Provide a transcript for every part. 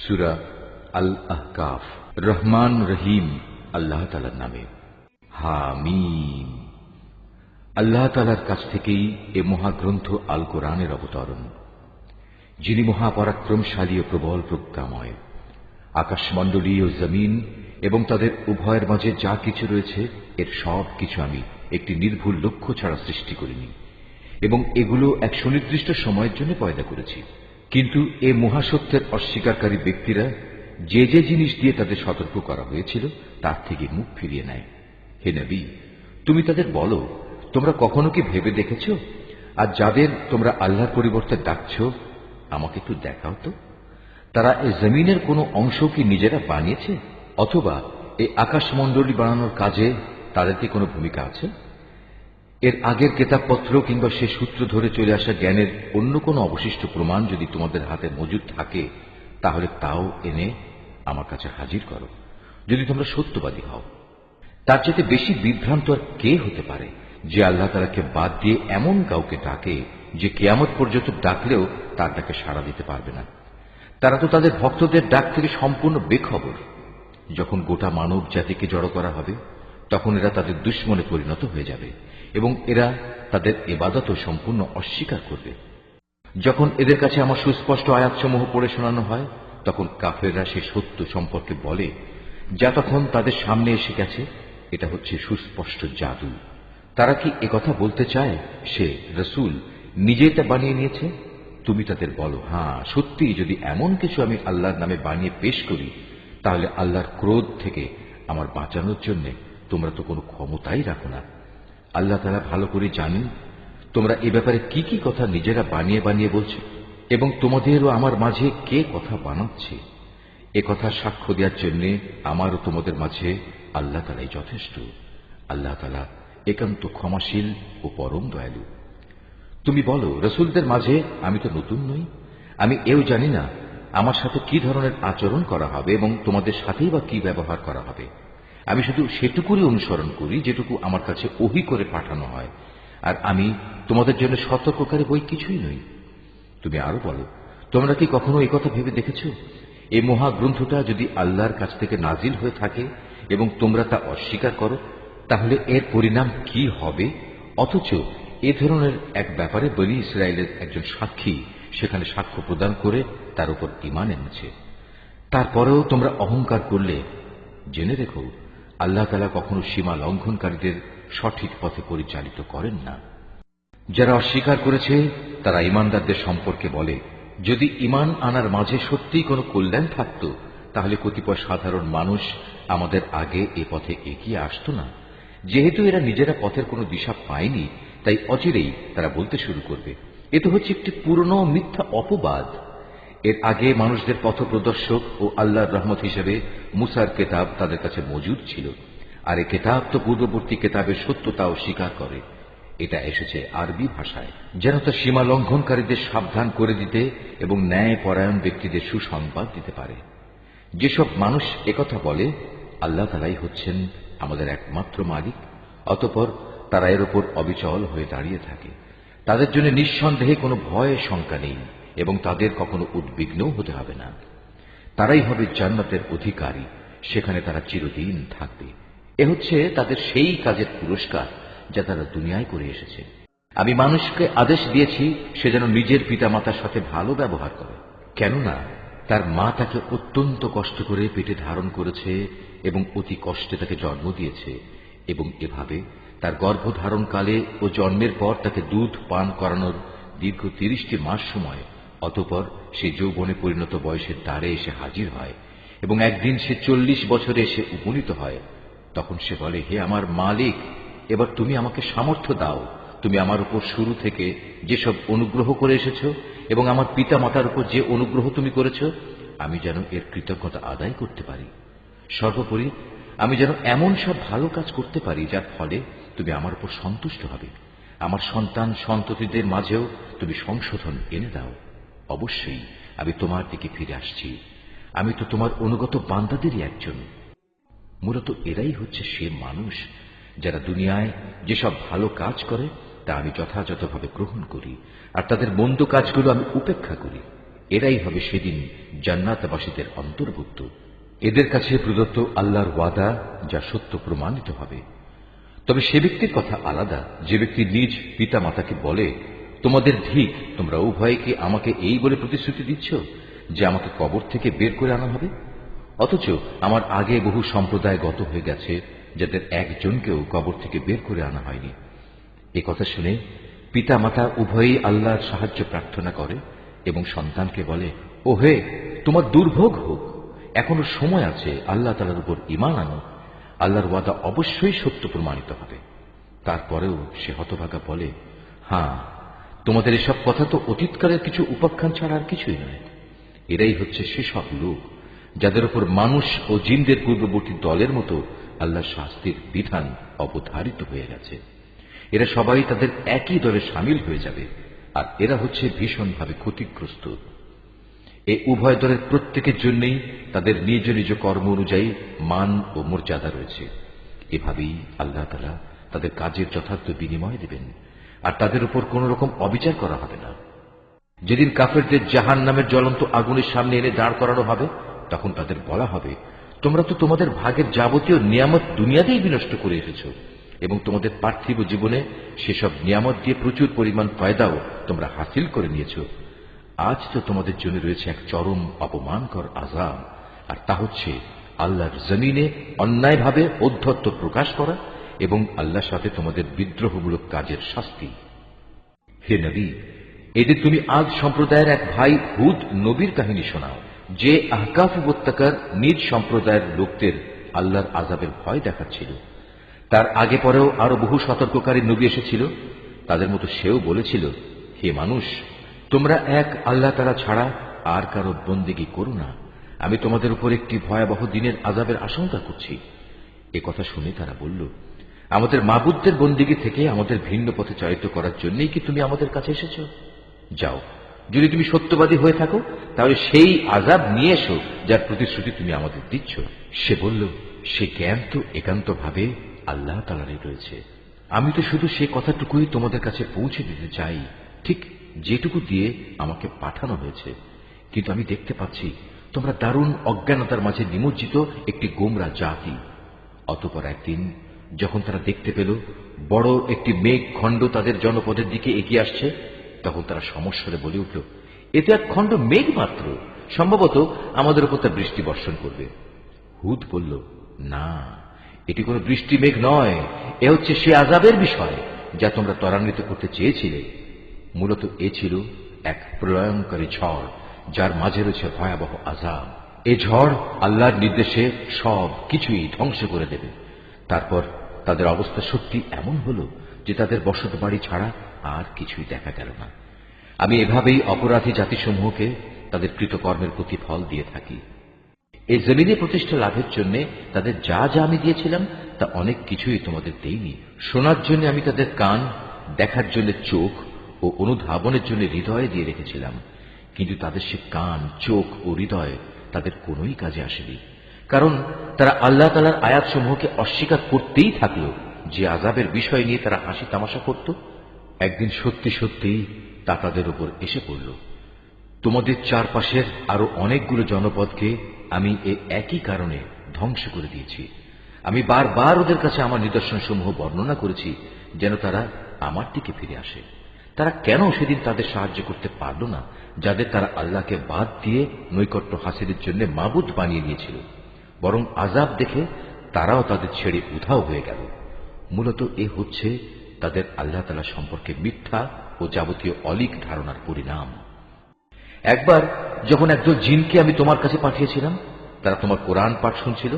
সূরা আল আহকাফ। রহমান রহিম আল্লাহ তাআলার নামে। হামিম। আল্লাহ তাআলার কাছ থেকেই এ মহাগ্রন্থ আল কোরআনের অবতরণ, যিনি মহাপরাক্রমশালী ও প্রবল প্রজ্ঞাময়। আকাশমণ্ডলী ও জমিন এবং তাদের উভয়ের মাঝে যা কিছু রয়েছে, এর সব কিছু আমি একটি নির্ভুল লক্ষ্য ছাড়া সৃষ্টি করিনি, এবং এগুলো এক সুনির্দিষ্ট সময়ের জন্য পয়দা করেছি। কিন্তু এ মহাসত্যের অস্বীকারী ব্যক্তিরা যে যে জিনিস দিয়ে তাদের সতর্ক করা হয়েছিল তার থেকে মুখ ফিরিয়ে নেয়। হে নবী, তুমি তাদের বলো, তোমরা কখনো কি ভেবে দেখেছ, আর যাদের তোমরা আল্লাহর পরিবর্তে ডাকছ, আমাকে একটু দেখাও তো, তারা এই জমিনের কোনো অংশ কি নিজেরা বানিয়েছে, অথবা এই আকাশমণ্ডলী বানানোর কাজে তাদের কি কোনো ভূমিকা আছে? এর আগের কেতাবপত্র কিংবা সে সূত্র ধরে চলে আসা জ্ঞানের অন্য কোনো অবশিষ্ট প্রমাণ যদি তোমাদের হাতে মজুদ থাকে, তাহলে তাও এনে আমার কাছে হাজির করো, যদি তোমরা সত্যবাদী হও। তার চাইতে বেশি বিভ্রান্ত আর কে হতে পারে, যে আল্লাহ তাআলাকে বাদ দিয়ে এমন কাউকে ডাকে যে কিয়ামত পর্যন্ত ডাকলেও তার ডাকে সাড়া দিতে পারবে না। তারা তো তাদের ভক্তদের ডাক থেকে সম্পূর্ণ বেখবর। যখন গোটা মানব জাতিকে জড়ো করা হবে, তখন এরা তাদের দুশমনে পরিণত হয়ে যাবে এবং এরা তাদের ইবাদতও সম্পূর্ণ অস্বীকার করবে। যখন এদের কাছে আমার সুস্পষ্ট আয়াতসমূহ পড়ে শোনানো হয়, তখন কাফেররা সে সত্য সম্পর্কে বলে, যা তখন তাদের সামনে এসে গেছে, এটা হচ্ছে সুস্পষ্ট জাদু। তারা কি একথা বলতে চায় সে রাসূল নিজেই তা বানিয়ে নিয়েছে? তুমি তাদের বলো, হ্যাঁ সত্যি, যদি এমন কিছু আমি আল্লাহর নামে বানিয়ে পেশ করি, তাহলে আল্লাহর ক্রোধ থেকে আমার বাঁচানোর জন্য তোমরা তো কোনো ক্ষমতাই রাখো না। আল্লাহ তাআলা ভালো করে জানেন তোমরা এ ব্যাপারে কি কি কথা নিজেরা বানিয়ে বানিয়ে বলছো, এবং তোমাদের ও আমার মাঝে কে কথা বানাচ্ছে। এ কথা সাক্ষ্য দেওয়ার জন্য আমার ও তোমাদের মাঝে আল্লাহ তাআলাই যথেষ্ট। আল্লাহ তাআলা একান্ত ক্ষমাশীল ও পরম দয়ালু। তুমি বলো, রাসূলদের মাঝে আমি তো নতুন নই, আমি এও জানি না আমার সাথে কি ধরনের আচরণ করা হবে এবং তোমাদের সাথেই বা কি ব্যবহার করা হবে। আমি শুধু সেটুকুরই অনুসরণ করি যেটুকু আমার কাছে ওহী করে পাঠানো হয়, আর আমি তোমাদের জন্য সতর্ককারী বই কিছুই নই। তুমি আরো বলো, তোমরা কি কখনো একথা ভেবে দেখেছ, এই মহাগ্রন্থটা যদি আল্লাহর কাছ থেকে নাজিল হয়ে থাকে এবং তোমরা তা অস্বীকার করো, তাহলে এর পরিণাম কি হবে? অথচ এ ধরনের এক ব্যাপারে বনী ইসরায়েলের একজন সাক্ষী সেখানে সাক্ষ্য প্রদান করে তার উপর ঈমান এনেছে। তারপরেও তোমরা অহংকার করলে, জেনে রেখো আল্লাহ তাআলা কখনো সীমা লঙ্ঘনকারীদের সঠিক পথে পরিচালিত করেন না। যারা অস্বীকার করেছে তারা ঈমানদারদের সম্পর্কে বলে, যদি ঈমান আনার মাঝে সত্যিই কোনো কল্যাণ থাকত, তাহলে কতিপয় সাধারণ মানুষ আমাদের আগে এ পথে এগিয়ে আসত না। যেহেতু এরা নিজেরা পথের কোনো দিশা পায়নি, তাই অচিরেই তারা বলতে শুরু করবে, এ তো হচ্ছে একটি পুরনো মিথ্যা অপবাদ। এর আগে মানুষদের পথপ্রদর্শক ও আল্লাহর রহমত হিসেবে মুসার কেতাব তাদের কাছে মজুদ ছিল, আর এ কেতাব তো পূর্ববর্তী কেতাবের সত্যতাও স্বীকার করে। এটা এসেছে আরবি ভাষায়, যেন তা সীমা লঙ্ঘনকারীদের সাবধান করে দিতে এবং ন্যায় পরায়ণ ব্যক্তিদের সুসংবাদ দিতে পারে। যেসব মানুষ একথা বলে আল্লাহ তাআলাই হচ্ছেন আমাদের একমাত্র মালিক, অতঃপর তারা এর উপর অবিচল হয়ে দাঁড়িয়ে থাকে, তাদের জন্য নিঃসন্দেহে কোনো ভয় শঙ্কা নেই এবং তাদের কখনো উদ্বিগ্নও হতে হবে না। তারাই হবে জান্নাতের অধিকারী, সেখানে তারা চিরদিন থাকবে। এ হচ্ছে তাদের সেই কাজের পুরস্কার যা তারা দুনিয়ায় করে এসেছে। আমি মানুষকে আদেশ দিয়েছি সে যেন নিজের পিতামাতার সাথে ভালো ব্যবহার করে, কেননা তার মা তাকে অত্যন্ত কষ্ট করে পেটে ধারণ করেছে এবং অতি কষ্টে তাকে জন্ম দিয়েছে, এবং এভাবে তার গর্ভধারণকালে ও জন্মের পর তাকে দুধ পান করানোর দীর্ঘ 30টি মাস সময়, অতঃপর সে যৌবনে পরিণত বয়সের দ্বারে এসে হাজির হয় এবং একদিন সে 40 বছরে এসে উপনীত হয়। তখন সে বলে, হে আমার মালিক, এবার তুমি আমাকে সামর্থ্য দাও। তুমি আমার উপর শুরু থেকে যেসব অনুগ্রহ করে এসেছ এবং আমার পিতা মাতার উপর যে অনুগ্রহ তুমি করেছ, আমি যেন এর কৃতজ্ঞতা আদায় করতে পারি। সর্বোপরি আমি যেন এমন সব ভালো কাজ করতে পারি যার ফলে তুমি আমার উপর সন্তুষ্ট হবে। আমার সন্তান সন্ততিদের মাঝেও তুমি সংশোধন এনে দাও। অবশ্যই আমি তোমার দিকে ফিরে আসছি, আমি তো তোমার অনুগত বান্দাদেরই একজন। মূলত এরাই হচ্ছে সে মানুষ যারা দুনিয়ায় যেসব ভালো কাজ করে তা আমি যথাযথভাবে গ্রহণ করি, আর তাদের মন্দ কাজগুলো আমি উপেক্ষা করি। এরাই হবে সেদিন জান্নাতবাসীদের অন্তর্ভুক্ত। এদের কাছে প্রদত্ত আল্লাহর ওয়াদা যা সত্য প্রমাণিত হবে। তবে সে ব্যক্তির কথা আলাদা যে ব্যক্তি নিজ পিতা মাতাকে বলে, তোমাদের ধিক, তোমরা উভয়ে কি আমাকে এই বলে প্রতিশ্রুতি দিচ্ছ যে আমাকে কবর থেকে বের করে আনা হবে, অথচ আমার আগে বহু সম্প্রদায় গত হয়ে গেছে যাদের একজনকেও কবর থেকে বের করে আনা হয়নি। এ কথা শুনে পিতা মাতা উভয়েই আল্লাহর সাহায্য প্রার্থনা করে এবং সন্তানকে বলে, ও হে, তোমার দুর্ভোগ হোক, এখনো সময় আছে, আল্লাহ তাআলার উপর ঈমান আনো, আল্লাহর ওয়াদা অবশ্যই সত্য প্রমাণিত হবে। তারপরেও সে হতভাগা বলে, হ্যাঁ, তোমাদের এসব কথা তো অতীতকালের কিছু উপাখ্যান ছাড়া আর কিছুই নয়। এরাই হচ্ছে সেসব লোক যাদের উপর মানুষ ও জিনদের পূর্ববর্তী দলের মতো আল্লাহর শাস্তির বিধান অবধারিত হয়ে গেছে। এরা সবাই তাদের একই দলে সামিল হয়ে যাবে, আর এরা হচ্ছে ভীষণভাবে ক্ষতিগ্রস্ত। এই উভয় দলের প্রত্যেকের জন্যই তাদের নিজ নিজ কর্ম অনুযায়ী মান ও মর্যাদা রয়েছে। এভাবেই আল্লাহ তাআলা তাদের কাজের যথার্থ বিনিময় দেবেন, আর তাদের উপর কোন রকম অবিচার করা হবে না। যেদিন কাফেরদের জাহান্নামের জ্বলন্ত আগুনের সামনে এনে দাঁড় করানো হবে, তখন তাদের বলা হবে, তোমরা তো তোমাদের ভাগের যাবতীয় নিয়ামত দুনিয়াতেই বিনষ্ট করে এসেছ, এবং তোমাদের পার্থিব জীবনে সেসব নিয়ামত দিয়ে প্রচুর পরিমাণ ফায়দাও তোমরা হাসিল করে নিয়েছ। আজ তো তোমাদের জন্য রয়েছে এক চরম অপমানকর আযাব, আর তা হচ্ছে আল্লাহর জমিনে অন্যায়ভাবে ঔদ্ধত্য প্রকাশ করা এবং আল্লাহর সাথে তোমাদের বিদ্রোহমূলক কাজের শাস্তি। হে নবী, এদের তুমি আদ সম্প্রদায়ের এক ভাই হুদ নবীর কাহিনী শোনাও, যে আহকাফ উপত্যকার নিজ সম্প্রদায়ের লোকদের আল্লাহর আযাবের ভয় দেখাচ্ছিল। তার আগে পরেও আরো বহু সতর্ককারী নবী এসেছিল। তাদের মতো সেও বলেছিল, হে মানুষ, তোমরা এক আল্লাহ তাআলা ছাড়া আর কারো বন্দেগী করো না, আমি তোমাদের উপর একটি ভয়াবহ দিনের আযাবের আশঙ্কা করছি। এ কথা শুনে তারা বলল, আমাদের মাবুদদের বন্দেগী থেকে আমাদের ভিন্ন পথে চালিত করার জন্যই কি তুমি আমাদের কাছে এসেছ? যাও, যদি তুমি সত্যবাদী হয়ে থাকো তাহলে সেই আযাব নিয়ে এসো যার প্রতিশ্রুতি তুমি আমাদের দিচ্ছ। সে বলল, সে জ্ঞান তো একান্তভাবে আল্লাহ তাআলারই রয়েছে। আমি তো শুধু সে কথাটুকুই তোমাদের কাছে পৌঁছে দিতে চাই, ঠিক যেটুকু দিয়ে আমাকে পাঠানো হয়েছে। কিন্তু আমি দেখতে পাচ্ছি তোমরা দারুণ অজ্ঞানতার মাঝে নিমজ্জিত একটি গোমরা জাতি। অতঃপর একদিন যখন তারা দেখতে পেল বড় একটি মেঘ খণ্ড তাদের জনপদের দিকে এগিয়ে আসছে, তখন তারা সমস্বরে বলে উঠল, এতে এক খণ্ড মেঘ মাত্র, সম্ভবত আমাদের উপর তা বৃষ্টি বর্ষণ করবে। হুদ বলল, না, এটি কোনো বৃষ্টি মেঘ নয়, এ হচ্ছে সে আযাবের বিষয় যা তোমরা ত্বরান্বিত করতে চেয়েছিলে। মূলত এ ছিল এক প্রলয়ঙ্করী ঝড়, যার মাঝে রয়েছে ভয়াবহ আযাব। এ ঝড় আল্লাহর নির্দেশে সব কিছুই ধ্বংস করে দেবে। তারপর তাদের অবস্থা সত্যি এমন হল যে তাদের বসত বাড়ি ছাড়া আর কিছুই দেখা গেল না। আমি এভাবেই অপরাধী জাতিসমূহকে তাদের কৃতকর্মের প্রতিফল দিয়ে থাকি। এই জমিনে প্রতিষ্ঠা লাভের জন্য তাদের যা যা আমি দিয়েছিলাম তা অনেক কিছুই তোমাদের দেইনি। শোনার জন্য আমি তাদের কান, দেখার জন্য চোখ ও অনুধাবনের জন্য হৃদয় দিয়ে রেখেছিলাম, কিন্তু তাদের সে কান, চোখ ও হৃদয় তাদের কোনোই কাজে আসেনি, কারণ তারা আল্লাহ তাআলার আয়াতসমূহকে অস্বীকার করতেই থাকলো, যে আযাবের বিষয় নিয়ে তারা হাসি তামাশা করত। একদিন সত্যি সত্যি তা তাদের উপর এসে পড়ল। তোমাদের চারপাশের আরো অনেকগুলো জনপদকে আমি একই কারণে ধ্বংস করে দিয়েছি। আমি বারবার ওদের কাছে আমার নিদর্শনসমূহ বর্ণনা করেছি যেন তারা আমার দিকে ফিরে আসে। তারা কেন সেদিন তাদের সাহায্য করতে পারল না, যাদের তারা আল্লাহকে বাদ দিয়ে নৈকট্য হাসিলের জন্য মাবুদ বানিয়ে নিয়েছিল? বরং আযাব দেখে তারাও তাদের ছেড়ে উধাও হয়ে গেল। মূলত এ হচ্ছে তাদের আল্লাহ তাআলা সম্পর্কে মিথ্যা ও যাবতীয় অলীক ধারণার পরিণাম। একবার যখন একদল জিনকে আমি তোমার কাছে পাঠিয়েছিলাম, তারা তোমার কোরআন পাঠ শুনছিল,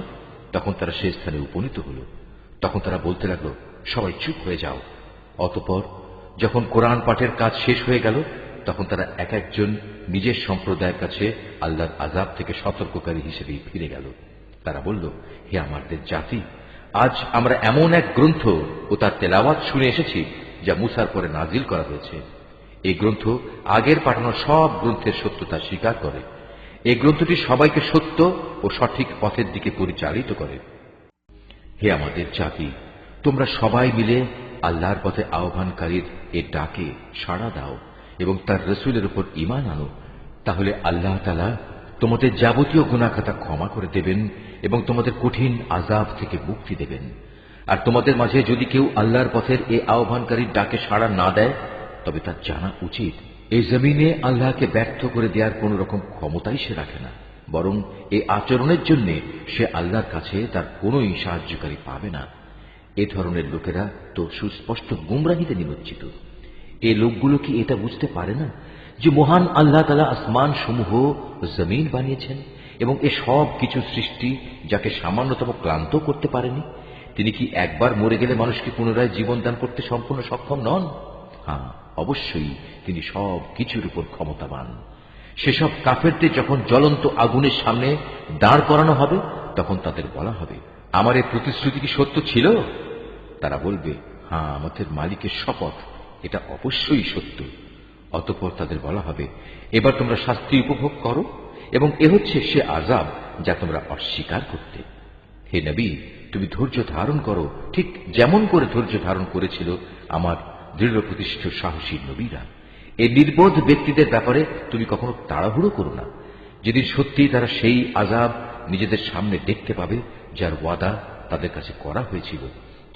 তখন তারা সে স্থানে উপনীত হল। তখন তারা বলতে লাগলো, সবাই চুপ হয়ে যাও। অতঃপর যখন কোরআন পাঠের কাজ শেষ হয়ে গেল, তখন তারা এক একজন নিজের সম্প্রদায়ের কাছে আল্লাহর আযাব থেকে সতর্ককারী হিসেবে ফিরে গেল। তারা বলল, হে আমাদের জাতি, আজ আমরা এমন এক গ্রন্থ ও তার তেলাওয়াত শুনে এসেছি যা মুসার পরে নাজিল করা হয়েছে। এই গ্রন্থ আগের পাঠানো সব গ্রন্থের সত্যতা স্বীকার করে। এই গ্রন্থটি সবাইকে সত্য ও সঠিক পথের দিকে পরিচালিত করে। হে আমাদের জাতি, তোমরা সবাই মিলে আল্লাহর পথে আহ্বানকারীর এ ডাকে সাড়া দাও এবং তার রসুলের উপর ঈমান আনো। তাহলে আল্লাহ তাআলা তোমাদের যাবতীয় গুনাহ খাতা ক্ষমা করে দেবেন এবং তোমাদের কঠিন আযাব থেকে মুক্তি দেবেন। আর তোমাদের মাঝে যদি কেউ আল্লাহর পথের এই আহ্বানকারীর ডাকে সাড়া না দেয়, তবে তার জানা উচিত এই জমিনে আল্লাহকে ব্যর্থ করে দেওয়ার কোন রকম ক্ষমতাই সে রাখে না, বরং এই আচরণের জন্য সে আল্লাহর কাছে তার কোনই সাহায্যকারী পাবে না। এ ধরনের লোকেরা তো সুস্পষ্ট গুমরাহিতে নিমজ্জিত। এই লোকগুলো কি এটা বুঝতে পারে না যে মহান আল্লাহ তাআলা আসমান সমূহ জমিন বানিয়েছেন এবং এ সব কিছু সৃষ্টি যাকে সামান্যতম ক্লান্ত করতে পারেনি? তিনি কি একবার মরে গেলে মানুষকে পুনরায় জীবন দান করতে সম্পূর্ণ সক্ষম নন? হ্যাঁ, অবশ্যই তিনি সব কিছুর উপর ক্ষমতাবান। সেসব কাফেরদের যখন জ্বলন্ত আগুনের সামনে দাঁড় করানো হবে, তখন তাদের বলা হবে, আমার এই প্রতিশ্রুতি কি সত্য ছিল? তারা বলবে, হ্যাঁ, আমাদের মালিকের শপথ, এটা অবশ্যই সত্য। অতঃপর তাদের বলা হবে, এবার তোমরা শাস্তি উপভোগ করো, এবং এ হচ্ছে সে আযাব যা তোমরা অস্বীকার করতে। হে নবী, তুমি ধৈর্য ধারণ করো, ঠিক যেমন করে ধৈর্য ধারণ করেছিল আমার দৃঢ় প্রতিষ্ঠিত সাহসী নবীরা। এই নির্বোধ ব্যক্তিদের ব্যাপারে তুমি কখনো তাড়াহুড়ো করো না। যেদিন সত্যিই তারা সেই আযাব নিজেদের সামনে দেখতে পাবে যার ওয়াদা তাদের কাছে করা হয়েছিল,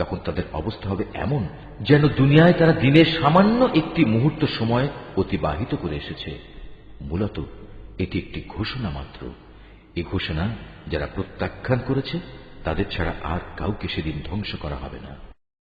তখন তাদের অবস্থা হবে এমন যেন দুনিয়ায় তারা দিনের সামান্য একটি মুহূর্ত সময় অতিবাহিত করে এসেছে। মূলত এটি একটি ঘোষণা মাত্র। এই ঘোষণা যারা প্রত্যাখ্যান করেছে তাদের ছাড়া আর কাউকে সেদিন ধ্বংস করা হবে না।